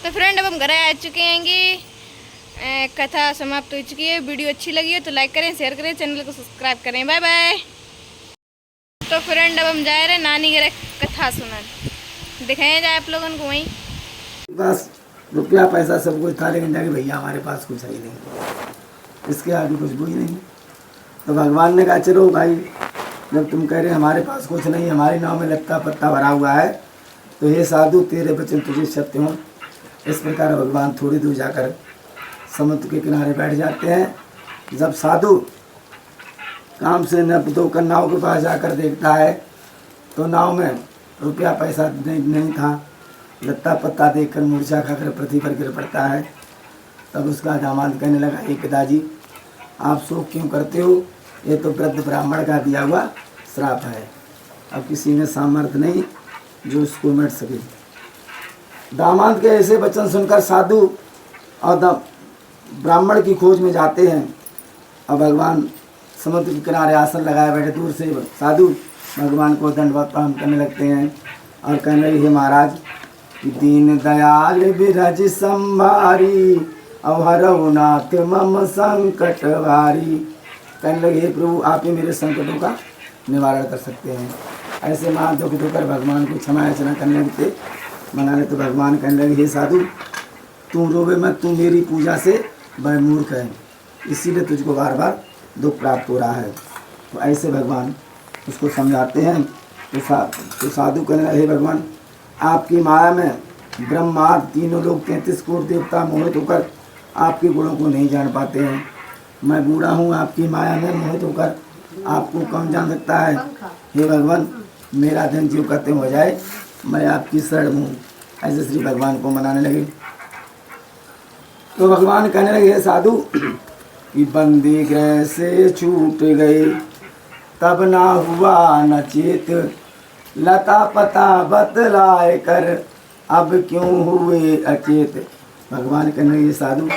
तो फ्रेंड अब हम घर आ चुके हैं। कथा समाप्त हो चुकी है। वीडियो अच्छी लगी है तो लाइक करें, शेयर करें, चैनल को सब्सक्राइब करें। Bye bye. तो फ्रेंड अब हम जा रहे हैं नानी घर कथा सुनाने। दिखाया जाए आप लोगों को वहीं। बस रुपया पैसा सब कुछ था, लेकिन जाके भैया हमारे पास कुछ है ही नहीं, इसके आगे कुछ भी नहीं। तो भगवान ने कहा चलो भाई, जब तुम कह रहे हमारे पास कुछ नहीं, हमारे नाव में लत्ता पत्ता भरा हुआ है, तो हे साधु तेरे वचन तुझे सत्य हो। इस प्रकार भगवान थोड़ी दूर जाकर समुद्र के किनारे बैठ जाते हैं। जब साधु काम से न धोकर नाव के पास जाकर देखता है तो नाव में रुपया पैसा नहीं था। लत्ता पत्ता देखकर मूर्छा खाकर पृथ्वी पर गिर पड़ता है। तब उसका दामाद कहने लगा, हे पिताजी आप शोक क्यों करते हो, ये तो वृद्ध ब्राह्मण का दिया हुआ श्राप है, अब किसी में सामर्थ्य नहीं जो उसको मिट सके। दामाद के ऐसे वचन सुनकर साधु और ब्राह्मण की खोज में जाते हैं। और भगवान समुद्र के किनारे आसन लगाए बैठे, दूर से साधु भगवान को दंडवत प्रणाम करने लगते हैं और कहने लगे, हे महाराज दीन दयाल बिरज संभारी अवहरऊ नाथ मम संकट भारी। कहने लगे, हे प्रभु आप ही मेरे संकटों का निवारण कर सकते हैं। ऐसे मां दुख धोकर भगवान को क्षमा याचना करने लगते मनाने। तो भगवान कहने लगे, हे साधु तू रोवे मत, तू मेरी पूजा से वह मूर्ख है, इसीलिए तुझको बार बार दुख प्राप्त हो रहा है। तो ऐसे भगवान उसको समझाते हैं। तो साधु कहने लगे, हे भगवान आपकी माया में ब्रह्मा तीनों लोग 33 करोड़ देवता मोहित होकर आपके गुणों को नहीं जान पाते हैं। मैं बूढ़ा हूँ, आपकी माया में मोहित होकर आपको कौन जान सकता है। हे भगवान मेरा धन जीव करते हो जाए, मैं आपकी शरण हूँ। ऐसे श्री भगवान को मनाने लगे। तो भगवान कहने लगे, हे साधु कि बंदी गृह से छूट गए, तब ना हुआ न चेत, लता पता बतलाए कर अब क्यों हुए अचेत। भगवान कहने लगे, साधु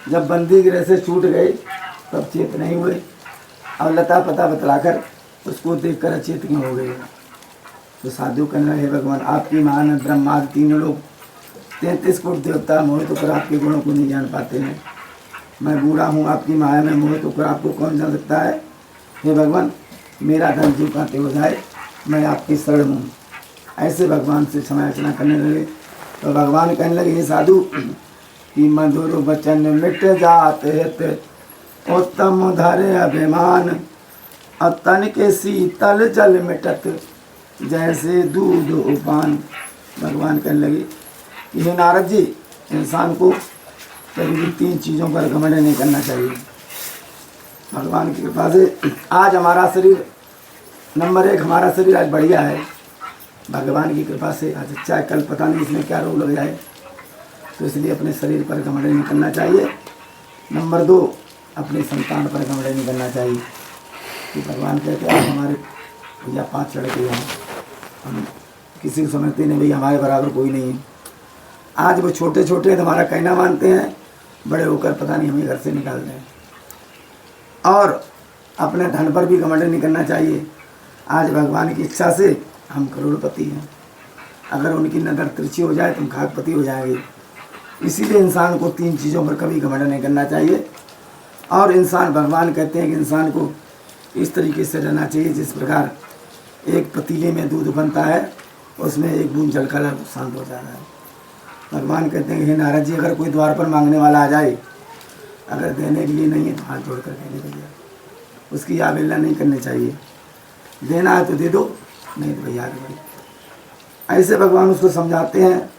जब बंदी गृह से छूट गए तब चेत नहीं हुए, और लता पता बतलाकर उसको देखकर अचेत क्यों हो गए। तो साधु कहने लगे, भगवान आपकी मान ब्रह्मा तीनों लोग 33 करोड़ देवता मोहित होकर आपके गुणों को नहीं जान पाते हैं। मैं बूढ़ा हूँ, आपकी माया में मोहित होकर आपको कौन जान सकता है। हे भगवान मेरा धन जीव खाते हो जाए, मैं आपकी शरण हूँ। ऐसे भगवान से क्षमा याचना करने लगे। तो भगवान कहने लगे, हे साधु कि मधुर वचन मिट जात हित, उत्तम धरे अभिमान, तन के शीतल जल मिटत जैसे दूध उपान। भगवान कहने लगे कि हे नारद जी, इंसान को कभी भी 3 चीज़ों पर घमंड नहीं करना चाहिए। भगवान की कृपा से आज हमारा शरीर नंबर 1, हमारा शरीर आज बढ़िया है। भगवान की कृपा से आज अच्छा है, कल पता नहीं इसमें क्या रोग लग जाए, तो इसलिए अपने शरीर पर घमंड नहीं करना चाहिए। नंबर 2, अपने संतान पर घमंड नहीं करना चाहिए। कि भगवान कहते हैं हमारे भैया 5 लड़के हैं, हम किसी को समझते नहीं भैया हमारे बराबर कोई नहीं है। आज वो छोटे छोटे हमारा कहना मानते हैं, बड़े होकर पता नहीं हमें घर से निकाल दें। और अपने धन पर भी घमंड नहीं करना चाहिए। आज भगवान की इच्छा से हम करोड़पति हैं, अगर उनकी नज़र तिरछी हो जाए तो हम खाकपति हो जाएंगे। इसीलिए इंसान को 3 चीज़ों पर कभी घमंड नहीं करना चाहिए। और इंसान, भगवान कहते हैं कि इंसान को इस तरीके से रहना चाहिए जिस प्रकार एक पतीले में दूध बनता है, उसमें एक बूंद जल का शांत हो जाता है। भगवान कहते हैं कि हे नारद जी, अगर कोई द्वार पर मांगने वाला आ जाए, अगर देने के लिए नहीं है तो हाथ जोड़ कर कहने भैया, उसकी अवहेलना नहीं करनी चाहिए। देना है तो दे दो, नहीं तो भैया आगे बढ़ो। ऐसे भगवान उसको समझाते हैं,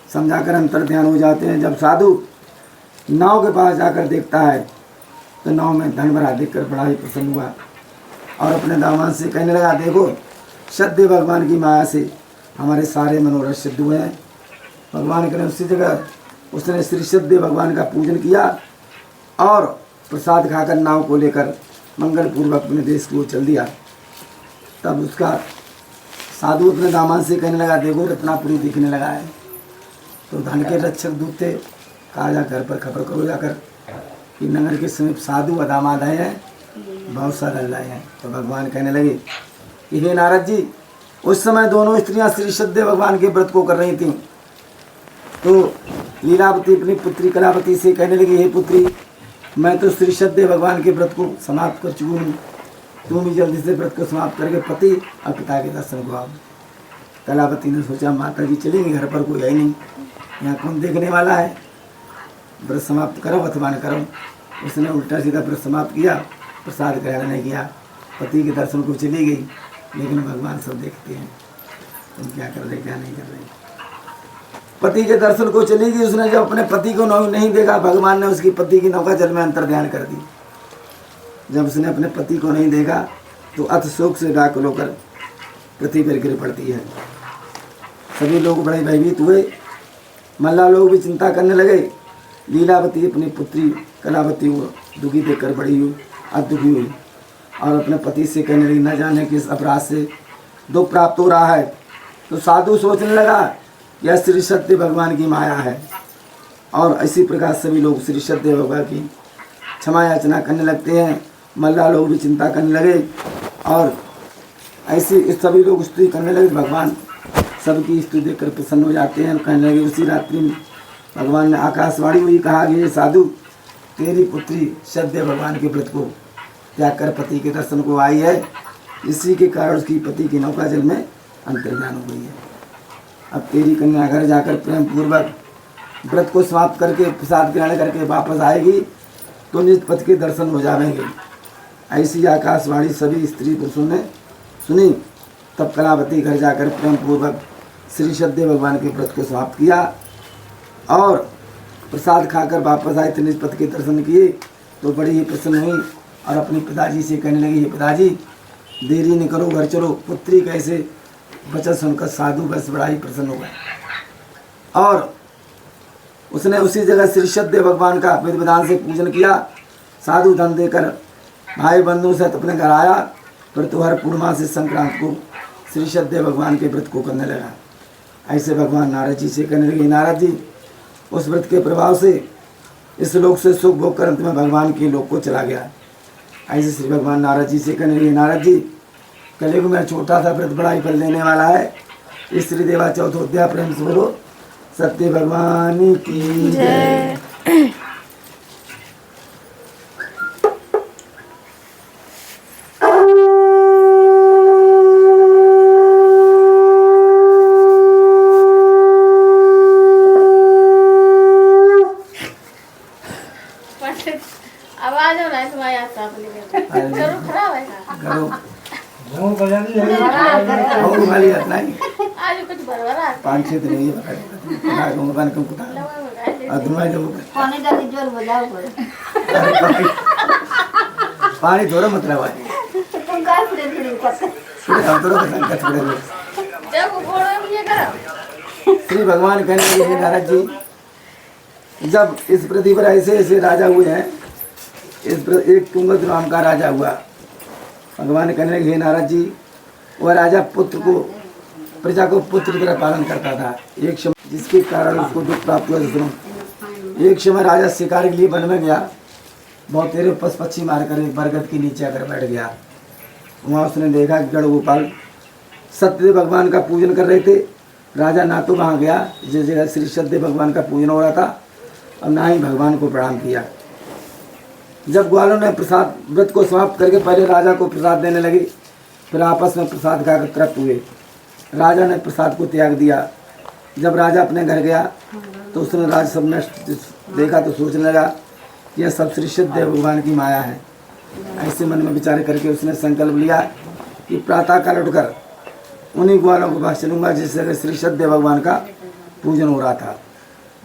समझाकर अंतर ध्यान हो जाते हैं। जब साधु नाव के पास जाकर देखता है तो नाव में धन भरा देखकर बड़ा ही प्रसन्न हुआ और अपने दामाद से कहने लगा, देखो सत्य भगवान की माया से हमारे सारे मनोरथ सिद्ध हुए हैं। भगवान के उसी जगह उसने श्री सत्य भगवान का पूजन किया और प्रसाद खाकर नाव को लेकर मंगल पूर्वक अपने देश को चल दिया। तब उसका साधु अपने दामाद से कहने लगा, देखो रत्नापुरी दिखने लगा है। तो धन के रक्षक दूत थे, कहा जा घर पर खबर करो जाकर कि नगर के समीप साधु व दामाद आए हैं, बहुत सारे लाए हैं। तो भगवान कहने लगे कि हे नारद जी, उस समय दोनों स्त्रियां श्री सत्य भगवान के व्रत को कर रही थीं। तो लीलावती अपनी पुत्री कलावती से कहने लगी, हे पुत्री, मैं तो श्री सत्य भगवान के व्रत को समाप्त कर चुकी हूँ, तुम भी जल्दी से व्रत को समाप्त करके पति और पिता के दर्शन को आओ। कलावती ने सोचा माता जी चलेंगे, घर पर कोई है नहीं, यहाँ कौन देखने वाला है, व्रत समाप्त करो अथवा न करो। उसने उल्टा सीधा व्रत समाप्त किया, प्रसाद ग्रहण नहीं किया, पति के दर्शन को चली गई। लेकिन भगवान सब देखते हैं, तुम क्या कर रहे क्या नहीं कर रहे। पति के दर्शन को चली गई, उसने जब अपने पति को नहीं देखा, भगवान ने उसकी पति की नौका जल में अंतर ध्यान कर दी। जब उसने अपने पति को नहीं देखा तो अति शोक से व्याकुल होकर पृथ्वी पर गिर पड़ती है। सभी लोग बड़े भयभीत हुए, मल्ला लोग भी चिंता करने लगे। लीलावती अपनी पुत्री कलावती को दुखी देखकर बड़ी हुई, दुखी हुई और अपने पति से कहने लगी, न जाने किस अपराध से दुख प्राप्त हो रहा है। तो साधु सोचने लगा यह श्री सत्य भगवान की माया है। और इसी प्रकार सभी लोग श्री सत्य भगवान की क्षमा याचना करने लगते हैं। मल्ला लोग भी चिंता करने लगे और ऐसे सभी लोग स्तुति करने लगे। भगवान सबकी स्तुति देखकर प्रसन्न हो जाते हैं। कहने लगे, उसी रात्रि में भगवान ने आकाशवाणी हुई, कहा कि ये साधु, तेरी पुत्री सत्य भगवान के व्रत को त्याग कर पति के दर्शन को आई है, इसी के कारण उसकी पति की नौका जल में अंतर्ध्यान हो गई है। अब तेरी कन्या घर जाकर प्रेम पूर्वक व्रत को समाप्त करके प्रसाद ग्रहण करके वापस आएगी तो निज पति के दर्शन हो जाएंगे। ऐसी आकाशवाणी सभी स्त्री पुरुषों ने सुनी। तब कलावती घर जाकर प्रेम पूर्वक श्री सत्य भगवान के व्रत को समाप्त किया और प्रसाद खाकर वापस आए तो निज पति के दर्शन किए तो बड़ी ही प्रसन्न हुई और अपने पिताजी से कहने लगी, पिताजी देरी न करो, घर चलो। पुत्री कैसे वचन सुनकर साधु बस बड़ा ही प्रसन्न हो गए और उसने उसी जगह श्री सत्य भगवान का विधि विधान से पूजन किया। साधु धन देकर भाई बंधु सहित अपने घर आया। फिर तो हर पूर्णमासी संक्रांत को श्री सत्य भगवान के व्रत को करने लगा। ऐसे भगवान नारद जी से कहने लगे, नारद जी, उस व्रत के प्रभाव से इस लोक से सुख भोग कर अंत में भगवान के लोक को चला गया। ऐसे श्री भगवान नारद जी से कहने लगे, नारद जी, कलयुग में छोटा सा व्रत बड़ा ही फल देने वाला है। इस श्री देवा चौथोध्याय प्रेम से बोलो सत्य भगवान की जय। आवाज हो रहा है तुम्हारी आता जरूर खराब है करो वो बजा नहीं और वाली बात नहीं। आज कुछ बरबरा 5-6 दिन ये बता दूंगा बन को कुता और तुम्हारे लोग पानी डाल जोर बजाओ पानी थोड़ा मतलब है तुम काय फिरे फिरे करते फिर हम थोड़ा संकट पड़े लोग। जब घोड़े में ये करो श्री भगवान कहने लगे, नारद जी, जब इस पृथ्वी पर ऐसे ऐसे राजा हुए हैं, एक तुंगत नाम का राजा हुआ। भगवान कहने लगे, नारद जी, वह राजा पुत्र को प्रजा को पुत्र की तरह पालन करता था। एक समय जिसके कारण उसको दुख प्राप्त हुआ। सुनो, एक समय राजा शिकार के लिए वन में गया, बहुत तेरे पशु पक्षी मारकर एक बरगद के नीचे आकर बैठ गया। वहाँ उसने देखा कि गढ़ गोपाल सत्य भगवान का पूजन कर रहे थे। राजा ना तो वहाँ गया जिस जगह श्री सत्य भगवान का पूजन हो रहा था और ना ही भगवान को प्रणाम किया। जब ग्वालों ने प्रसाद व्रत को समाप्त करके पहले राजा को प्रसाद देने लगे, फिर आपस में प्रसाद खाकर तृप्त हुए। राजा ने प्रसाद को त्याग दिया। जब राजा अपने घर गया तो उसने राज सब ने देखा तो सोचने लगा कि यह सब श्री सत्य भगवान की माया है। ऐसे मन में विचार करके उसने संकल्प लिया कि प्रातःकाल उठकर उन्हीं ग्वालों के पास चलूँगा जिस जगह श्री सत्य भगवान का पूजन हो रहा था।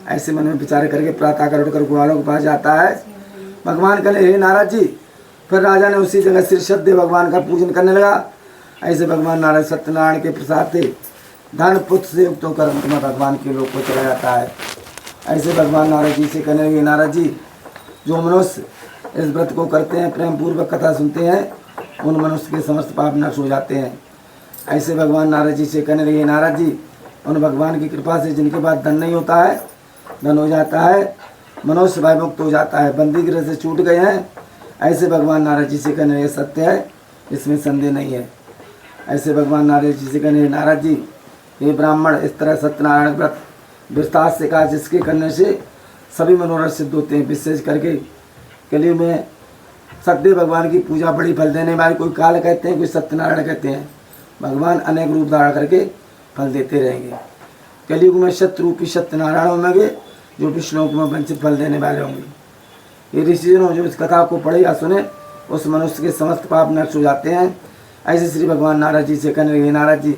ऐसे मन में विचार करके प्रातःकाल उठकर ग्वालों के पास जाता है। भगवान कहले, हे नारद जी। फिर राजा ने उसी जगह श्री सत्य भगवान का पूजन करने लगा। ऐसे भगवान नारायण सत्यनारायण के प्रसाद से धन पुत्र से युक्त होकर अंत में भगवान के लोक को चला जाता है। ऐसे भगवान नारद जी से कहने लगे, नारद जी, जो मनुष्य इस व्रत को करते हैं, प्रेम पूर्वक कथा सुनते हैं, उन मनुष्य के समस्त पाप नष्ट हो जाते हैं। ऐसे भगवान नारद जी से कहने लगे, नारद जी, उन भगवान की कृपा से जिनके पास धन नहीं होता है, धन हो जाता है, मनुष्य भय मुक्त हो जाता है, बंदी गृह से छूट गए हैं। ऐसे भगवान नारद जी से कहने लगे, सत्य है, इसमें संदेह नहीं है। ऐसे भगवान नारद जी से कहने लगे, नारद जी, ये ब्राह्मण इस तरह सत्यनारायण व्रत विस्तार से कहा, जिसके करने से सभी मनोरथ सिद्ध होते हैं। विशेष करके कलयुग में सत्यदेव भगवान की पूजा बड़ी फल देने वाली। कोई काल कहते हैं, कोई सत्यनारायण कहते हैं। भगवान अनेक रूप धारण करके फल देते रहेंगे। कलयुग में शत्रुपी सत्यनारायण होंगे, जो विष्णु में वंचित फल देने वाले होंगे। ये ऋषिजनों जो इस कथा को पढ़े या सुने, उस मनुष्य के समस्त पाप नष्ट हो जाते हैं। ऐसे श्री भगवान नारद जी से कहने लगे, नारद जी,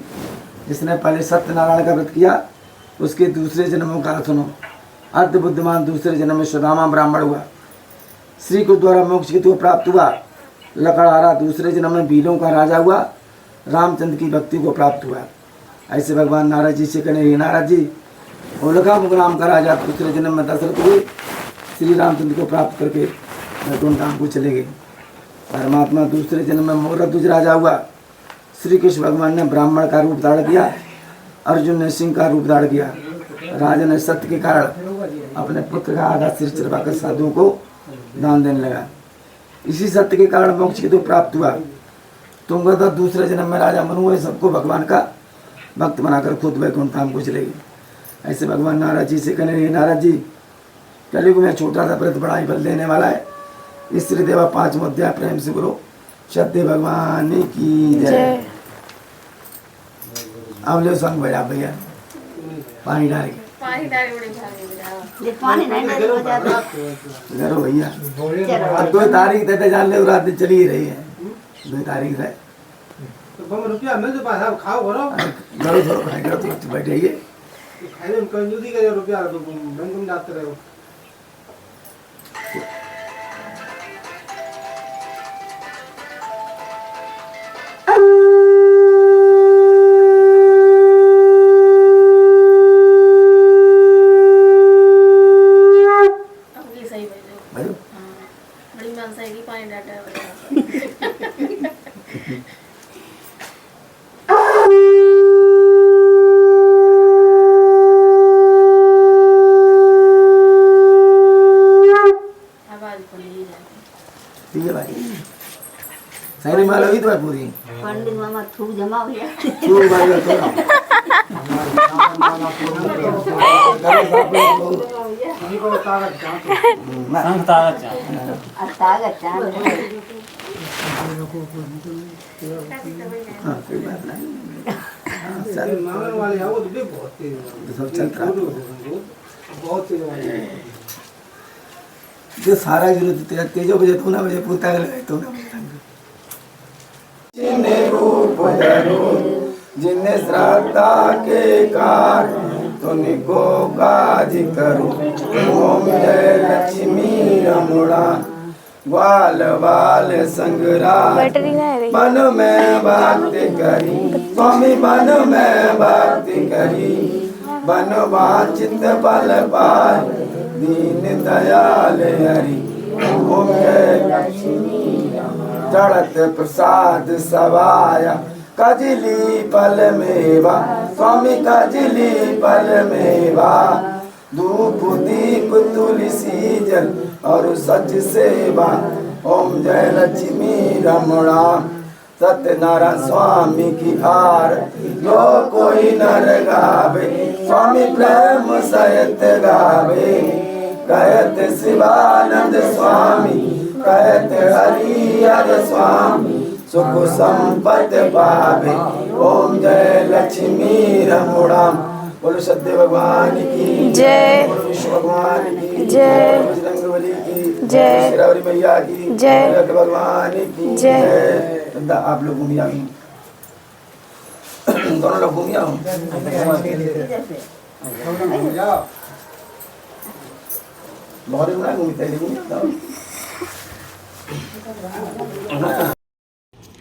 जिसने पहले सत्यनारायण का व्रत किया, उसके दूसरे जन्मों का सुनो। अर्ध बुद्धिमान दूसरे जन्म में सुदामा ब्राह्मण हुआ, श्री को द्वारा मोक्ष की तो प्राप्त हुआ। लकड़हारा दूसरे जन्म में भीलों का राजा हुआ, रामचंद्र की भक्ति को प्राप्त हुआ। ऐसे भगवान नारद जी से कहने, नारद जी, होलिकामुख नाम का राजा दूसरे जन्म में दशरथ हुए, श्री रामचंद्र को प्राप्त करके वैकुंठ धाम को चले गए। परमात्मा दूसरे जन्म में मोरध्वज राजा हुआ, श्री कृष्ण भगवान ने ब्राह्मण का रूप धारण किया, अर्जुन ने सिंह का रूप धारण किया। राजा ने सत्य के कारण अपने पुत्र का आधा सिर चढ़वाकर साधुओं को दान देने लगा। इसी सत्य के कारण मोक्ष की तो प्राप्त हुआ। तुंगदत्त दूसरे जन्म में राजा मनु हुए, सबको भगवान का भक्त बनाकर खुद वैकुंठ धाम को चले गए। ऐसे भगवान नारद जी से कहने, नारद जी, कलयुग में छोटा सा व्रत बड़ा ही फल देने वाला है। इस श्री देवा 5वां अध्याय प्रेम से करो। सत्य भगवान की जय। अब ले संग बजा भैया, पानी डाल के ये पानी नहीं बजा दो। करो भैया। अब 2 तारीख तक जान ले, रात दिन चली ही रही है। 2 तारीख है, रुपया मिल जो पास खाओ करो घरों थोड़ा खाए करो, तो बैठे ही खाए में कंजूसी करे रुपया तो बैंक में जाते रहो। ठीक है भाई, सही माल होगी तो पूरी पंडित मामा थूक जमा हो गया। तू भाई थोड़ा ताकत चांद हाँ, कोई बात नहीं। मांगने वाले आओ तो बहुत तेज सब चलता है। बहुत तेज वाले जो सारा जरूरत तेजो बजे तू ना बजे पूता गए तो ना जिन्हें रूप धरो, जिन्हें श्रद्धा के कारण तुमको गाज करो। ओम जय लक्ष्मी रमुड़ा, ग्वाल बाल संग्राम, मन में भक्ति करी स्वामी, मन में भक्ति करी, बन वांछित बल पाए, दीन दयाल हरि। ओम जय लक्ष्मी चढ़त प्रसाद सवाया, कजली पल मेवा स्वामी, कजली पल मेवा। धूप दीप तुलसी जल और सच सेवा। ओम जय लक्ष्मी रमणा, सत्यनारायण स्वामी की आरती जो कोई नर गावे, स्वामी प्रेम सहित गावे। कहत शिवानंद स्वामी, कहत हरिहर स्वामी, सुख संपत्ति पावे। ओम जय लक्ष्मी रमुड़ा। बोलो सत्य भगवान की जय, बोलो विष्णु भगवान की जय, बजरंगबली की जय, शेरावली मैया की जय, सत्य भगवान की जय। आप लोग घूम आओ, दोनों लोग घूम आओ। बहुत घूमना घूमते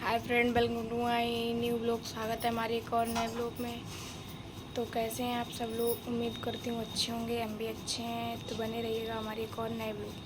hi friend, welcome to my new blog. स्वागत है हमारे एक और नए ब्लॉग में। तो कैसे हैं आप सब लोग? उम्मीद करती हूँ अच्छे होंगे, हम भी अच्छे हैं। तो बने रहिएगा हमारे एक और नए ब्लॉग में।